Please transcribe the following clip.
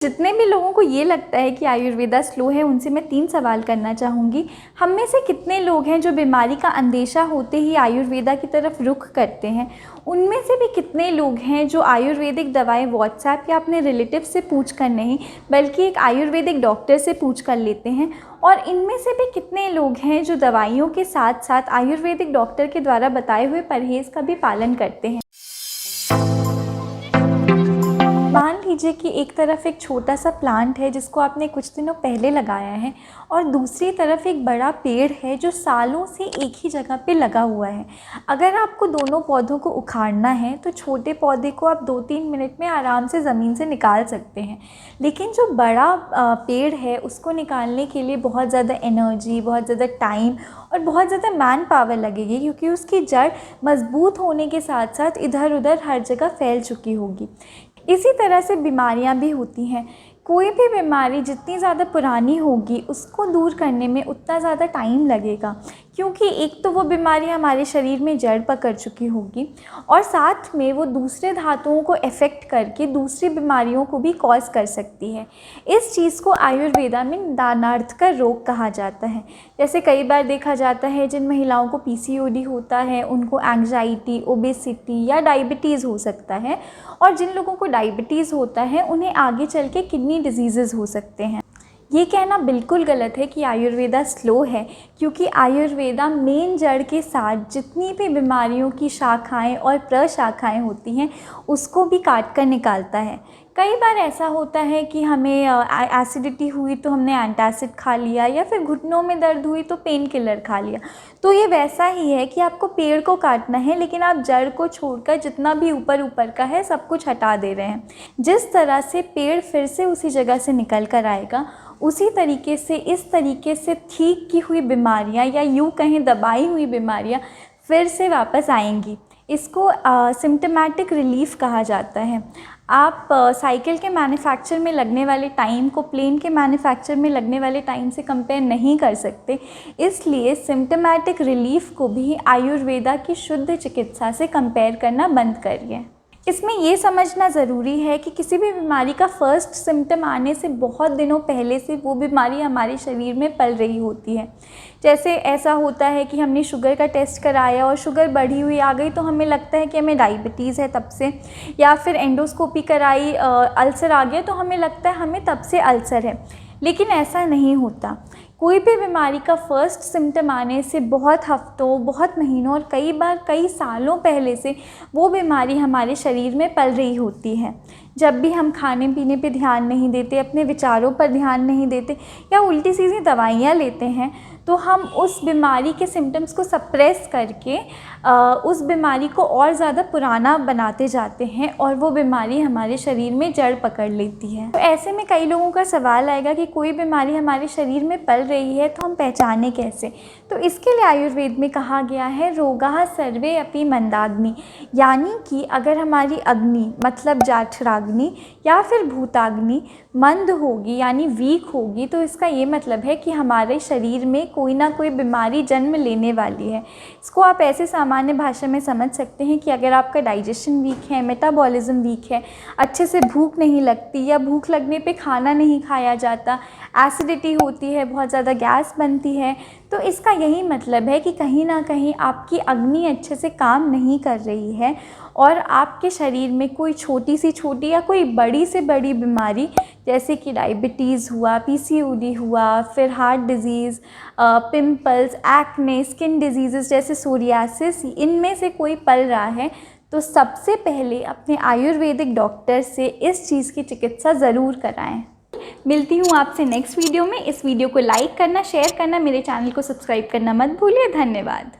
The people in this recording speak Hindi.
जितने भी लोगों को ये लगता है कि आयुर्वेदा स्लो है, उनसे मैं 3 सवाल करना चाहूँगी। हम में से कितने लोग हैं जो बीमारी का अंदेशा होते ही आयुर्वेदा की तरफ रुख करते हैं? उनमें से भी कितने लोग हैं जो आयुर्वेदिक दवाएं व्हाट्सएप या अपने रिलेटिव से पूछ कर नहीं, बल्कि एक आयुर्वेदिक डॉक्टर से पूछ कर लेते हैं? और इनमें से भी कितने लोग हैं जो दवाइयों के साथ साथ आयुर्वेदिक डॉक्टर के द्वारा बताए हुए परहेज़ का भी पालन करते हैं? मान लीजिए कि एक तरफ एक छोटा सा प्लांट है जिसको आपने कुछ दिनों पहले लगाया है, और दूसरी तरफ एक बड़ा पेड़ है जो सालों से एक ही जगह पे लगा हुआ है। अगर आपको दोनों पौधों को उखाड़ना है तो छोटे पौधे को आप 2-3 मिनट में आराम से ज़मीन से निकाल सकते हैं, लेकिन जो बड़ा पेड़ है उसको निकालने के लिए बहुत ज़्यादा एनर्जी, बहुत ज़्यादा टाइम और बहुत ज़्यादा मैन पावर लगेगी, क्योंकि उसकी जड़ मज़बूत होने के साथ साथ इधर उधर हर जगह फैल चुकी होगी। इसी तरह से बीमारियां भी होती हैं। कोई भी बीमारी जितनी ज़्यादा पुरानी होगी उसको दूर करने में उतना ज़्यादा टाइम लगेगा, क्योंकि एक तो वो बीमारी हमारे शरीर में जड़ पकड़ चुकी होगी और साथ में वो दूसरे धातुओं को अफेक्ट करके दूसरी बीमारियों को भी कॉज कर सकती है। इस चीज़ को आयुर्वेदा में निदानार्थ का रोग कहा जाता है। जैसे कई बार देखा जाता है जिन महिलाओं को पीसीओडी होता है उनको एंग्जाइटी, ओबेसिटी या डायबिटीज़ हो सकता है, और जिन लोगों को डायबिटीज़ होता है उन्हें आगे चल के किडनी डिजीज़ेज़ हो सकते हैं। ये कहना बिल्कुल गलत है कि आयुर्वेदा स्लो है, क्योंकि आयुर्वेदा मेन जड़ के साथ जितनी भी बीमारियों की शाखाएं और प्रशाखाएं होती हैं उसको भी काट कर निकालता है। कई बार ऐसा होता है कि हमें एसिडिटी हुई तो हमने एंटासिड खा लिया, या फिर घुटनों में दर्द हुई तो पेन किलर खा लिया। तो ये वैसा ही है कि आपको पेड़ को काटना है, लेकिन आप जड़ को छोड़कर जितना भी ऊपर ऊपर का है सब कुछ हटा दे रहे हैं। जिस तरह से पेड़ फिर से उसी जगह से निकल कर आएगा, उसी तरीके से इस तरीके से ठीक की हुई बीमारियां, या यूँ कहें दबाई हुई बीमारियां फिर से वापस आएंगी। इसको सिम्टोमेटिक रिलीफ कहा जाता है। आप साइकिल के मैन्युफैक्चर में लगने वाले टाइम को प्लेन के मैन्युफैक्चर में लगने वाले टाइम से कंपेयर नहीं कर सकते, इसलिए सिम्टोमेटिक रिलीफ को भी आयुर्वेदा की शुद्ध चिकित्सा से कंपेयर करना बंद करिए। इसमें ये समझना ज़रूरी है कि किसी भी बीमारी का फर्स्ट सिम्टम आने से बहुत दिनों पहले से वो बीमारी हमारे शरीर में पल रही होती है। जैसे ऐसा होता है कि हमने शुगर का टेस्ट कराया और शुगर बढ़ी हुई आ गई तो हमें लगता है कि हमें डायबिटीज़ है तब से, या फिर एंडोस्कोपी कराई अल्सर आ गया तो हमें लगता है हमें तब से अल्सर है, लेकिन ऐसा नहीं होता। कोई भी बीमारी का फर्स्ट सिम्टम आने से बहुत हफ्तों, बहुत महीनों और कई बार कई सालों पहले से वो बीमारी हमारे शरीर में पल रही होती है। जब भी हम खाने पीने पे ध्यान नहीं देते, अपने विचारों पर ध्यान नहीं देते, या उल्टी सीधी दवाइयाँ लेते हैं, तो हम उस बीमारी के सिम्टम्स को सप्रेस करके उस बीमारी को और ज़्यादा पुराना बनाते जाते हैं और वो बीमारी हमारे शरीर में जड़ पकड़ लेती है। तो ऐसे में कई लोगों का सवाल आएगा कि कोई बीमारी हमारे शरीर में पल रही है तो हम पहचाने कैसे? तो इसके लिए आयुर्वेद में कहा गया है रोगाः सर्वे अपि मंदाग्नि, यानी कि अगर हमारी अग्नि मतलब जाठराग्नि या फिर भूताग्नि मंद होगी यानी वीक होगी, तो इसका ये मतलब है कि हमारे शरीर में कोई ना कोई बीमारी जन्म लेने वाली है। इसको आप ऐसे सामान्य भाषा में समझ सकते हैं कि अगर आपका डाइजेशन वीक है, मेटाबॉलिज्म वीक है, अच्छे से भूख नहीं लगती या भूख लगने पे खाना नहीं खाया जाता, एसिडिटी होती है, बहुत ज़्यादा गैस बनती है, तो इसका यही मतलब है कि कहीं ना कहीं आपकी अग्नि अच्छे से काम नहीं कर रही है और आपके शरीर में कोई छोटी से छोटी या कोई बड़ी से बड़ी बीमारी जैसे कि डायबिटीज़ हुआ, पीसीओडी हुआ, फिर heart disease, pimples, acne, skin disease जैसे सोरियासिस, इनमें से कोई पल रहा है तो सबसे पहले अपने आयुर्वेदिक डॉक्टर से इस चीज़ की चिकित्सा ज़रूर कराएं। मिलती हूँ आपसे नेक्स्ट वीडियो में। इस वीडियो को लाइक करना, शेयर करना, मेरे चैनल को सब्सक्राइब करना मत भूलिए। धन्यवाद।